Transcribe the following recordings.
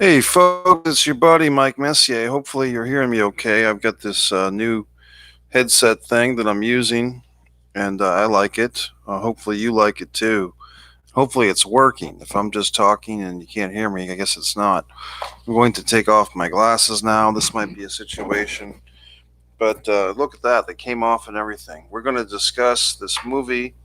Hey folks, it's your buddy Mike Messier. Hopefully you're hearing me okay. I've got this new headset thing that I'm using, and I like it. Hopefully you like it too. Hopefully it's working. If I'm just talking and you can't hear me, I guess it's not. I'm going to take off my glasses now. This might be a situation. But look at that. They came off and everything. We're going to discuss this movie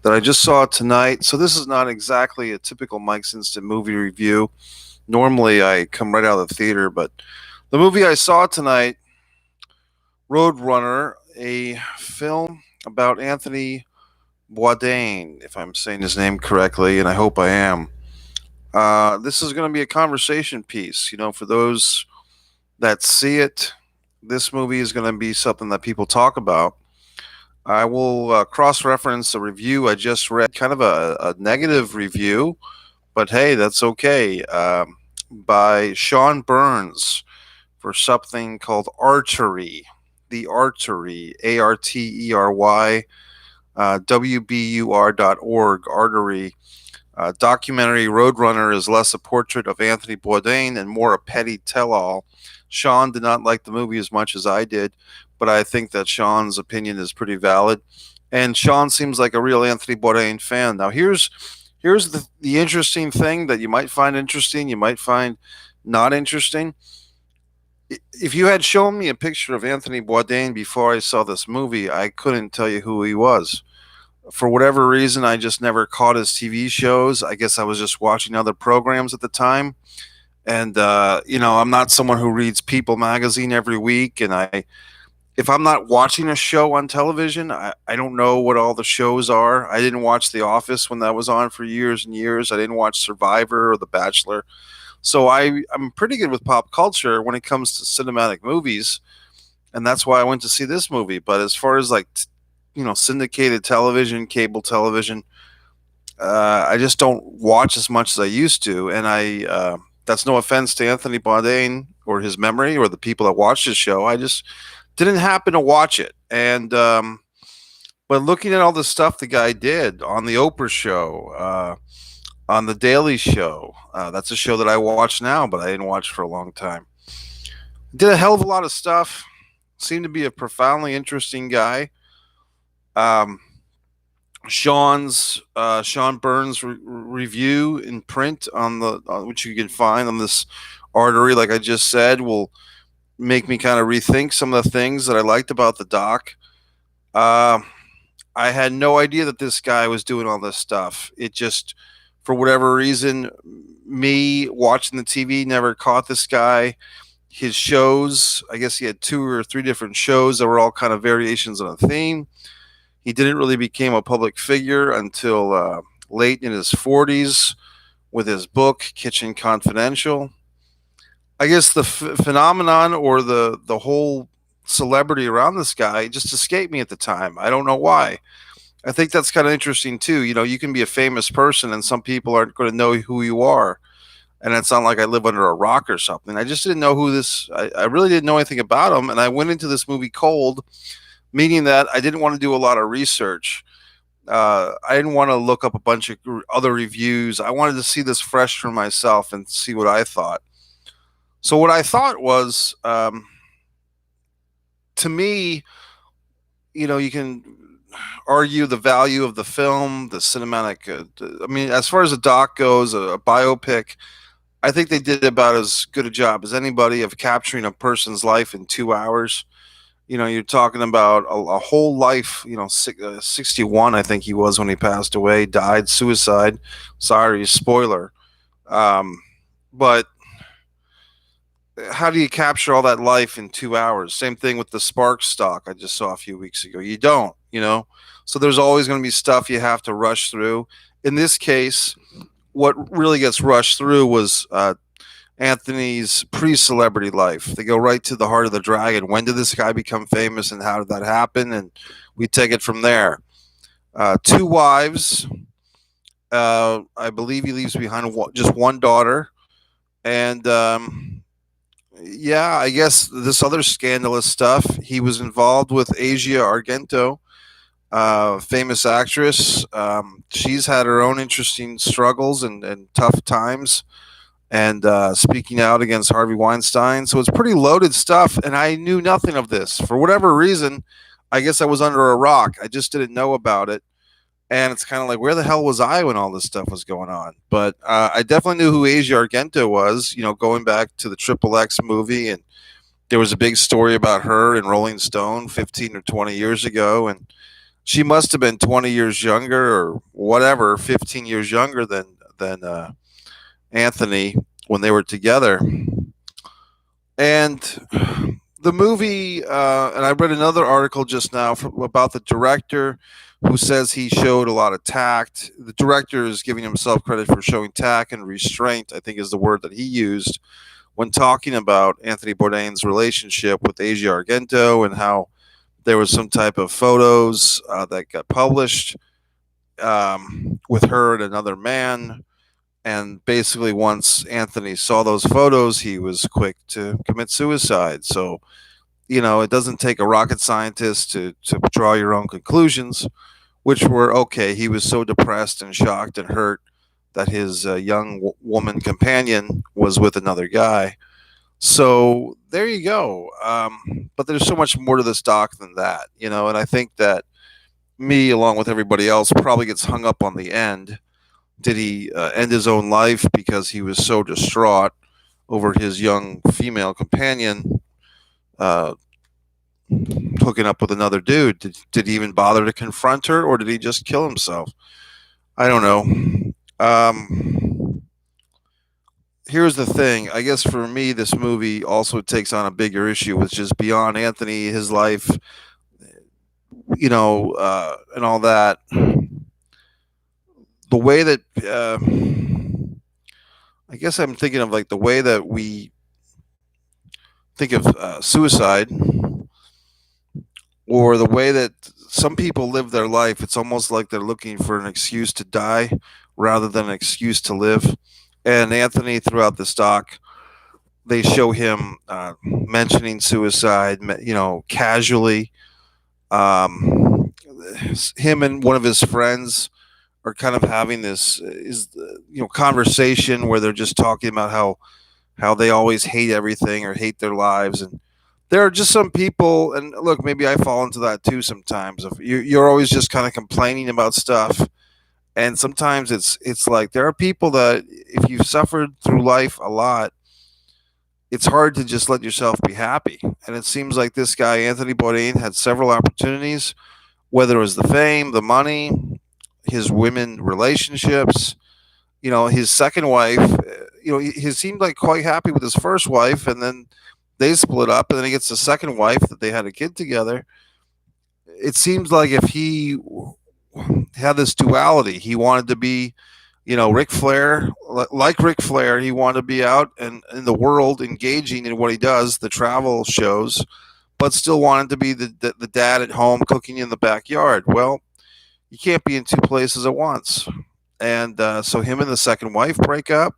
that I just saw tonight. So this is not exactly a typical Mike's Instant movie review. Normally I come right out of the theater, but the movie I saw tonight, Roadrunner, a film about Anthony Bourdain, if I'm saying his name correctly, and I hope I am. This is going to be a conversation piece. For those that see it, this movie is going to be something that people talk about. I will cross reference a review I just read, kind of a negative review, but hey, that's okay, by Sean Burns for something called Artery. The Artery, Artery, WBUR.org, Artery. Documentary Roadrunner is less a portrait of Anthony Bourdain and more a petty tell-all. Sean did not like the movie as much as I did, but I think that Sean's opinion is pretty valid. And Sean seems like a real Anthony Bourdain fan. Now, here's the interesting thing that you might find interesting, you might find not interesting. If you had shown me a picture of Anthony Bourdain before I saw this movie, I couldn't tell you who he was. For whatever reason, I just never caught his TV shows. I guess I was just watching other programs at the time. And, I'm not someone who reads People magazine every week. And if I'm not watching a show on television, I don't know what all the shows are. I didn't watch The Office when that was on for years and years. I didn't watch Survivor or The Bachelor. So I'm pretty good with pop culture when it comes to cinematic movies. And that's why I went to see this movie. But as far as syndicated television, cable television, I just don't watch as much as I used to. And that's no offense to Anthony Bourdain or his memory or the people that watched his show. I just didn't happen to watch it. And but looking at all the stuff the guy did on the Oprah show, on the Daily Show, that's a show that I watch now, but I didn't watch for a long time. Did a hell of a lot of stuff. Seemed to be a profoundly interesting guy. Sean Burns review in print on which you can find on this Artery, like I just said, will make me kind of rethink some of the things that I liked about the doc. I had no idea that this guy was doing all this stuff. It just, for whatever reason, me watching the TV never caught this guy. His shows, I guess he had 2 or 3 different shows that were all kind of variations on a theme. He didn't really become a public figure until late in his 40s with his book, Kitchen Confidential. I guess the phenomenon or the whole celebrity around this guy just escaped me at the time. I don't know why. I think that's kind of interesting too. You can be a famous person and some people aren't going to know who you are. And it's not like I live under a rock or something. I just didn't know I really didn't know anything about him. And I went into this movie cold, meaning that I didn't want to do a lot of research. I didn't want to look up a bunch of other reviews. I wanted to see this fresh for myself and see what I thought. So what I thought was, to me, you can argue the value of the film, the cinematic. As far as a doc goes, a biopic, I think they did about as good a job as anybody of capturing a person's life in 2 hours. You're talking about a whole life. 61, I think he was when he passed away, died, suicide. Sorry, spoiler. But how do you capture all that life in 2 hours? Same thing with the Sparks stock I just saw a few weeks ago. You don't, So there's always going to be stuff you have to rush through. In this case, what really gets rushed through was Anthony's pre-celebrity life. They go right to the heart of the dragon. When did this guy become famous and how did that happen? And we take it from there. 2 wives. I believe he leaves behind just 1 daughter. And I guess this other scandalous stuff. He was involved with Asia Argento, famous actress. She's had her own interesting struggles and tough times. and speaking out against Harvey Weinstein. So it's pretty loaded stuff, and I knew nothing of this for whatever reason. I guess I was under a rock. I just didn't know about it, and it's kind of like, where the hell was I when all this stuff was going on? But I definitely knew who Asia Argento was. Going back to the Triple X movie, and there was a big story about her in Rolling Stone 15 or 20 years ago, and she must have been 20 years younger or whatever, 15 years younger than Anthony when they were together. And the movie, and I read another article just now about the director who says he showed a lot of tact. The director is giving himself credit for showing tact and restraint, I think is the word that he used when talking about Anthony Bourdain's relationship with Asia Argento and how there was some type of photos that got published with her and another man. And basically, once Anthony saw those photos, he was quick to commit suicide. So, it doesn't take a rocket scientist to draw your own conclusions, which were okay. He was so depressed and shocked and hurt that his young woman companion was with another guy. So there you go. But there's so much more to this doc than that, and I think that me, along with everybody else, probably gets hung up on the end. Did he end his own life because he was so distraught over his young female companion uh, hooking up with another dude? Did he even bother to confront her, or did he just kill himself? I don't know. Here's the thing. I guess for me, this movie also takes on a bigger issue, which is beyond Anthony, his life, and all that. The way that I guess I'm thinking of like the way that we think of suicide, or the way that some people live their life. It's almost like they're looking for an excuse to die rather than an excuse to live. And Anthony, throughout this doc, they show him mentioning suicide, casually. Him and one of his friends are kind of having this conversation where they're just talking about how they always hate everything or hate their lives. And there are just some people, and look, maybe I fall into that too sometimes. If you're always just kind of complaining about stuff, and sometimes it's like there are people that if you've suffered through life a lot, it's hard to just let yourself be happy. And it seems like this guy Anthony Bourdain had several opportunities, whether it was the fame, the money, his women relationships. His second wife. He seemed like quite happy with his first wife, and then they split up, and then he gets the second wife that they had a kid together. It seems like if he had this duality, he wanted to be, Ric Flair, like Ric Flair, he wanted to be out and in the world, engaging in what he does, the travel shows, but still wanted to be the dad at home cooking in the backyard. Well, you can't be in two places at once. And so him and the second wife break up.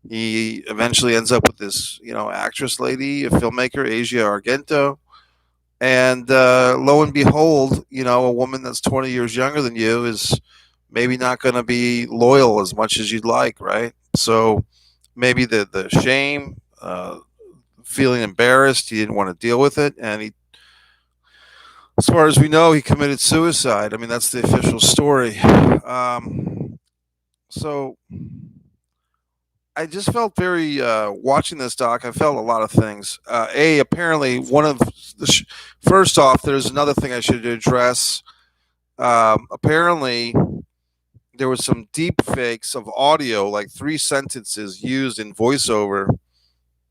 He eventually ends up with this, actress lady, a filmmaker, Asia Argento. And lo and behold, a woman that's 20 years younger than you is maybe not going to be loyal as much as you'd like, right? So maybe the shame, feeling embarrassed, he didn't want to deal with it. And as far as we know, he committed suicide. I mean, that's the official story. So I just felt very watching this doc. I felt a lot of things. Apparently, first off, there's another thing I should address. Apparently, there was some deep fakes of audio, like 3 sentences used in voiceover,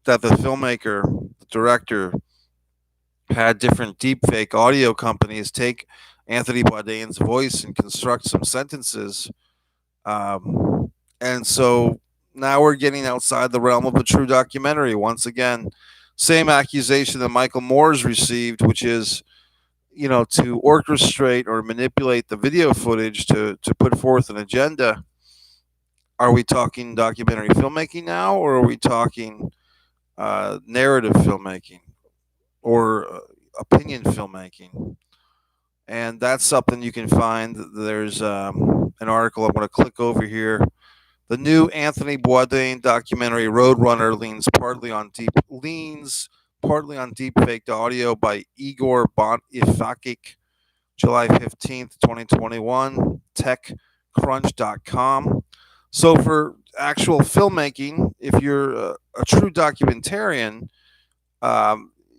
that the filmmaker, the director, had different deep fake audio companies take Anthony Bourdain's voice and construct some sentences. And so now we're getting outside the realm of a true documentary once again. Same accusation that Michael Moore's received, which is, to orchestrate or manipulate the video footage to put forth an agenda. Are we talking documentary filmmaking now, or are we talking narrative filmmaking or opinion filmmaking? And that's something you can find. There's an article I'm going to click over here The new Anthony Bourdain documentary Roadrunner leans partly on deep faked audio by Igor Ifakic, July 15th, 2021, techcrunch.com. So for actual filmmaking, if you're a true documentarian,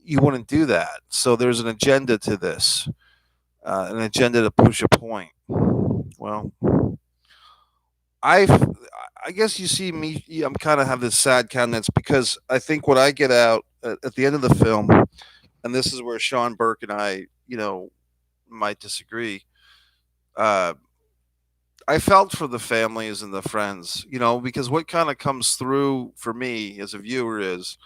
you wouldn't do that. So there's an agenda to this, an agenda to push a point. Well, I I guess you see me. I'm kind of have this sad countenance because I think what I get out at the end of the film, and this is where Sean Burke and I, might disagree. Uh, I felt for the families and the friends, because what kind of comes through for me as a viewer is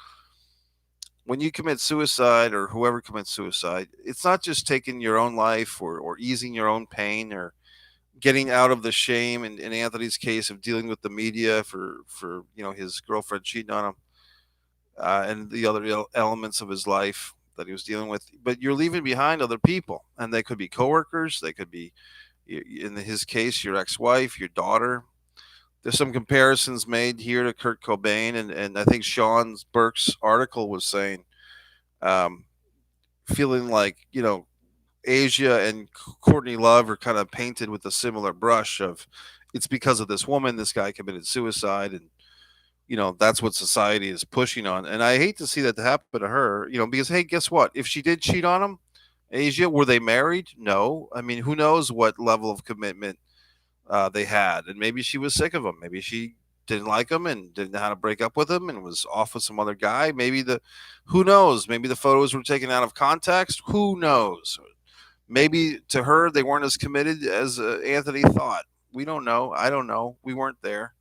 when you commit suicide or whoever commits suicide, it's not just taking your own life or easing your own pain or getting out of the shame in Anthony's case of dealing with the media for his girlfriend cheating on him and the other elements of his life that he was dealing with. But you're leaving behind other people, and they could be coworkers, they could be, in his case, your ex-wife, your daughter. There's some comparisons made here to Kurt Cobain, and I think Sean Burke's article was saying, um, feeling like Asia and Courtney Love are kind of painted with a similar brush of it's because of this woman, this guy committed suicide, and that's what society is pushing on. And I hate to see that to happen to her, because hey, guess what? If she did cheat on him, Asia, were they married? No. I mean, who knows what level of commitment they had, and maybe she was sick of him. Maybe she didn't like him and didn't know how to break up with him and was off with some other guy. Who knows? Maybe the photos were taken out of context. Who knows? Maybe to her they weren't as committed as Anthony thought. We don't know. I don't know. We weren't there.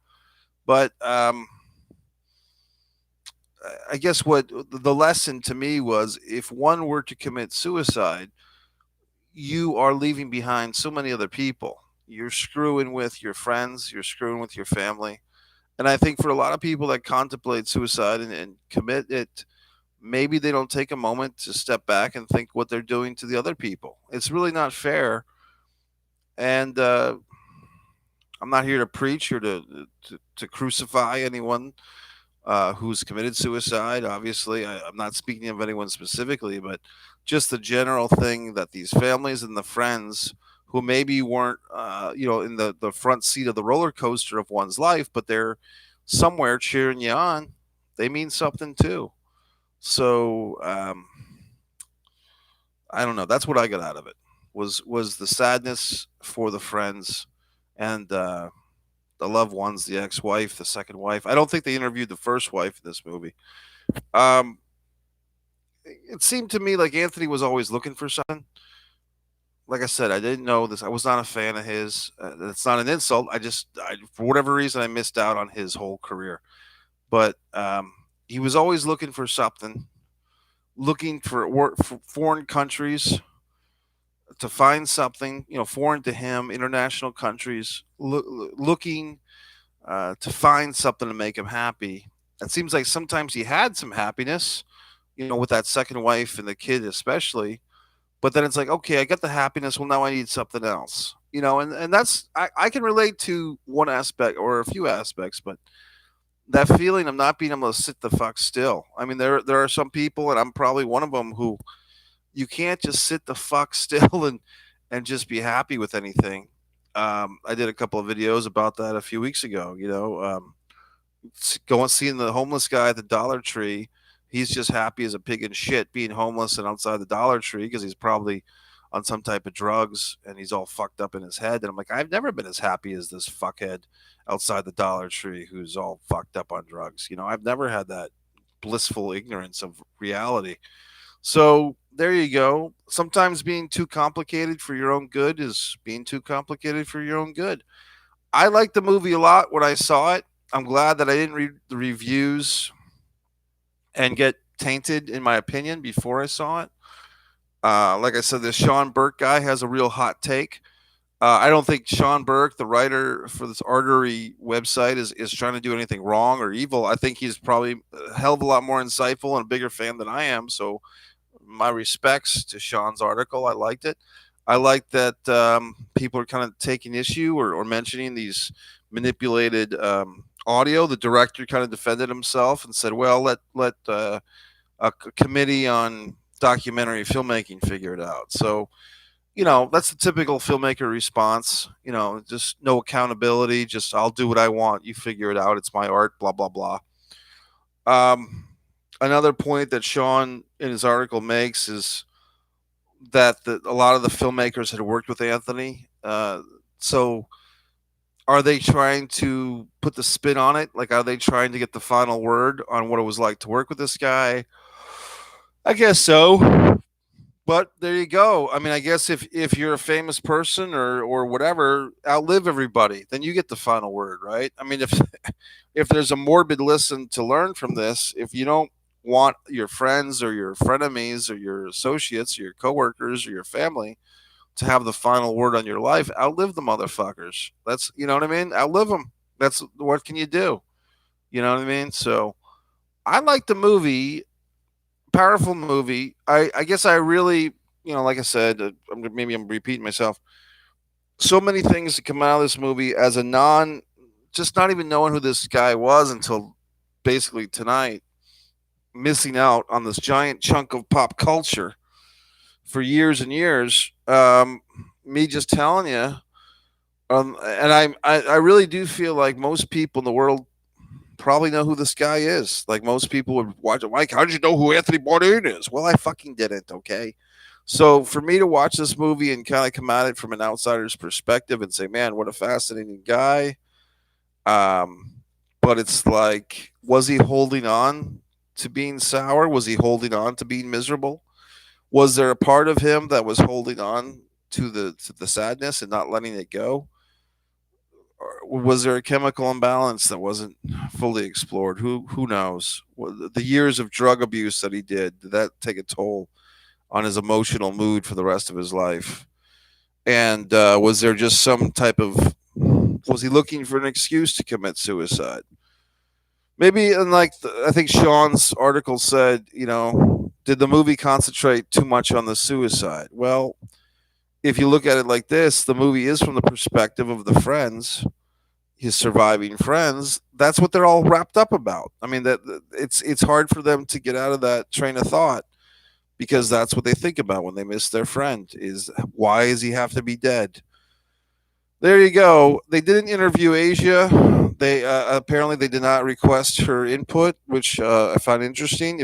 But I guess what the lesson to me was if one were to commit suicide, you are leaving behind so many other people. You're screwing with your friends, you're screwing with your family. And I think for a lot of people that contemplate suicide and commit it, maybe they don't take a moment to step back and think what they're doing to the other people. It's really not fair. And I'm not here to preach or to crucify anyone who's committed suicide. Obviously, I'm not speaking of anyone specifically, but just the general thing that these families and the friends who maybe weren't, in the front seat of the roller coaster of one's life, but they're somewhere cheering you on. They mean something too. So I don't know. That's what I got out of it. Was the sadness for the friends and the loved ones, the ex-wife, the second wife. I don't think they interviewed the first wife in this movie. Um, it seemed to me like Anthony was always looking for something. Like I said, I didn't know this. I was not a fan of his. It's not an insult. For whatever reason, I missed out on his whole career. But he was always looking for something, looking for foreign countries to find something, foreign to him, international countries, looking to find something to make him happy. It seems like sometimes he had some happiness, with that second wife and the kid especially. But then it's like, okay, I got the happiness. Well, now I need something else, and that's I can relate to one aspect or a few aspects, but that feeling of not being able to sit the fuck still. I mean, there are some people, and I'm probably one of them, who you can't just sit the fuck still and just be happy with anything. I did a couple of videos about that a few weeks ago. Going seeing the homeless guy at the Dollar Tree. He's just happy as a pig in shit being homeless and outside the Dollar Tree because he's probably on some type of drugs and he's all fucked up in his head. And I'm like, I've never been as happy as this fuckhead outside the Dollar Tree who's all fucked up on drugs. I've never had that blissful ignorance of reality. So there you go. Sometimes being too complicated for your own good is being too complicated for your own good. I liked the movie a lot when I saw it. I'm glad that I didn't read the reviews and get tainted in my opinion before I saw it. Like I said, this Sean Burke guy has a real hot take. I don't think Sean Burke, the writer for this artery website, is trying to do anything wrong or evil. I think he's probably a hell of a lot more insightful and a bigger fan than I am. So my respects to Sean's article. I liked it. I like that people are kind of taking issue or mentioning these manipulated audio. The director kind of defended himself and said, "Well, let a committee on documentary filmmaking figure it out." So, that's the typical filmmaker response. Just no accountability. Just I'll do what I want. You figure it out. It's my art. Blah blah blah. Um, Another point that Sean in his article makes is that a lot of the filmmakers had worked with Anthony. So are they trying to put the spin on it? Like, are they trying to get the final word on what it was like to work with this guy? I guess so. But there you go. I mean, I guess if you're a famous person or whatever, outlive everybody, then you get the final word, right? I mean, if if there's a morbid lesson to learn from this, if you don't want your friends or your frenemies or your associates or your coworkers or your family to have the final word on your life, outlive the motherfuckers. That's, you know what I mean? Outlive them. That's what can you do? You know what I mean? So I like the movie, powerful movie. I guess I really, like I said, maybe I'm repeating myself. So many things that come out of this movie as a just not even knowing who this guy was until basically tonight, missing out on this giant chunk of pop culture for years and years. Me just telling you, and I really do feel like most people in the world probably know who this guy is. Like most people would watch it. Mike, how did you know who Anthony Bourdain is? Well, I fucking didn't. Okay. So for me to watch this movie and kind of come at it from an outsider's perspective and say, man, what a fascinating guy. Um, but it's like, was he holding on to being sour? Was he holding on to being miserable? Was there a part of him that was holding on to the sadness and not letting it go? Or was there a chemical imbalance that wasn't fully explored? Who knows? The years of drug abuse that he did that take a toll on his emotional mood for the rest of his life? And was there just some type of was he looking for an excuse to commit suicide? Maybe, and like I think Sean's article said, did the movie concentrate too much on the suicide? Well, if you look at it like this, the movie is from the perspective of the friends, his surviving friends. That's what they're all wrapped up about. I mean, it's hard for them to get out of that train of thought because that's what they think about when they miss their friend: is why does he have to be dead? There you go. They didn't interview Asia. They apparently they did not request her input, which I find interesting.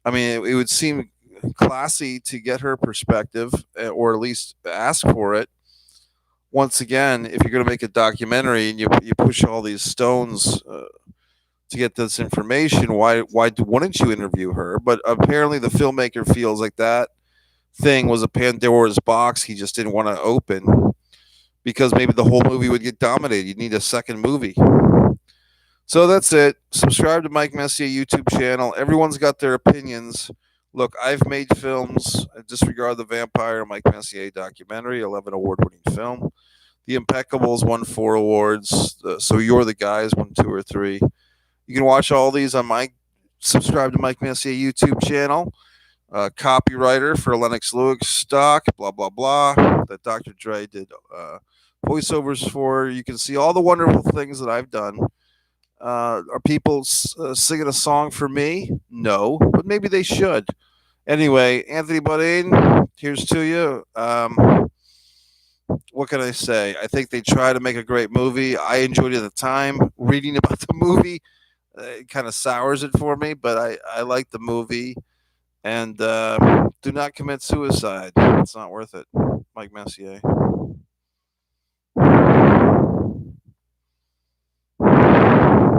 I mean, it would seem classy to get her perspective, or at least ask for it. Once again, if you're going to make a documentary and you push all these stones to get this information, why wouldn't you interview her? But apparently, the filmmaker feels like that thing was a Pandora's box he just didn't want to open because maybe the whole movie would get dominated. You'd need a second movie. So that's it. Subscribe to Mike Messier YouTube channel. Everyone's got their opinions. Look, I've made films. Disregard the Vampire, Mike Messier documentary, 11 award-winning film. The Impeccables won 4 awards. So You're the Guys won 2 or 3. You can watch all these on my subscribe to Mike Messier YouTube channel. Copywriter for Lennox Lewis stock, blah blah blah. That Dr. Dre did voiceovers for. You can see all the wonderful things that I've done. Are people singing a song for me? No, but maybe they should. Anyway, Anthony Bourdain, here's to you. What can I say? I think they try to make a great movie. I enjoyed it at the time. Reading about the movie, it kind of sours it for me, but I like the movie. And do not commit suicide. It's not worth it. Mike Messier.